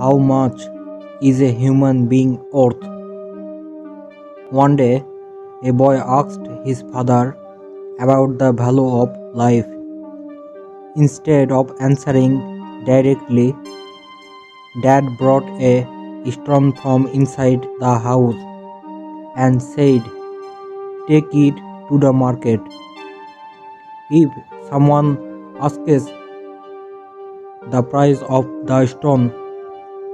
How much is a human being worth? One day, a boy asked his father about the value of life. Instead of answering directly, Dad brought a stone from inside the house and said, "Take it to the market. If someone asks the price of the stone,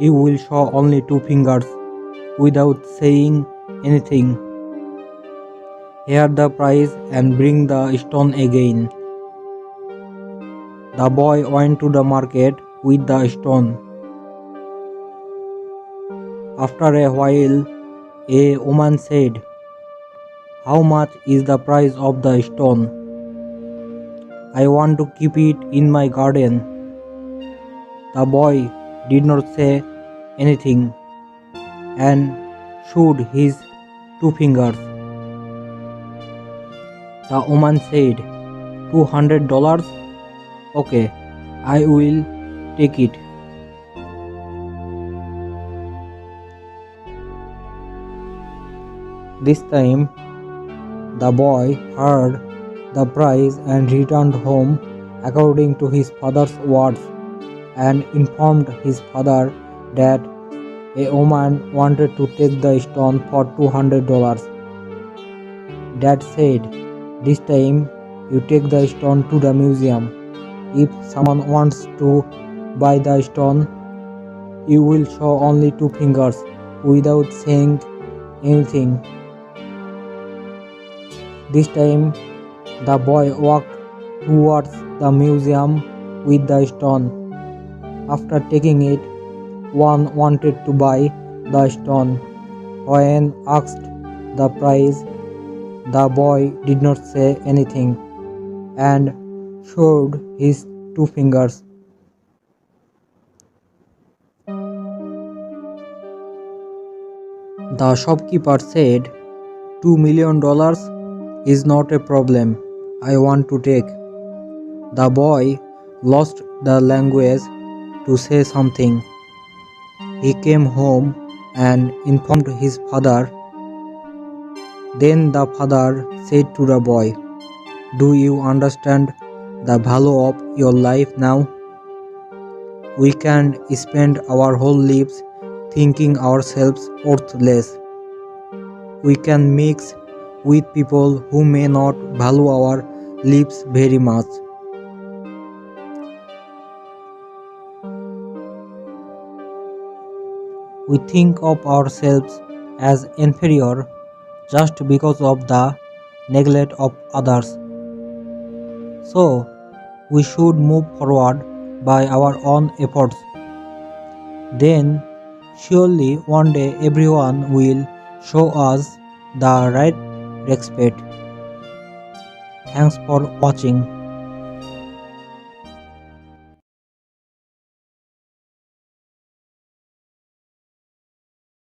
you will show only two fingers without saying anything. Hear the price and bring the stone again." The boy went to the market with the stone. After a while, a woman said, "How much is the price of the stone? I want to keep it in my garden." The boy did not say anything and showed his two fingers. The woman said, $200? Okay, I will take it. This time, the boy heard the price and returned home according to his father's words and informed his father that a woman wanted to take the stone for $200. Dad said, "This time you take the stone to the museum. If someone wants to buy the stone, you will show only two fingers without saying anything." This time, the boy walked towards the museum with the stone. After taking it, one wanted to buy the stone. When asked the price, the boy did not say anything and showed his two fingers. The shopkeeper said, $2 million is not a problem. I want to take. The boy lost the language to say something. He came home and informed his father. Then the father said to the boy, "Do you understand the value of your life now? We can't spend our whole lives thinking ourselves worthless. We can mix with people who may not value our lives very much. We think of ourselves as inferior just because of the neglect of others. So, we should move forward by our own efforts. Then, surely one day everyone will show us the right respect." Thanks for watching.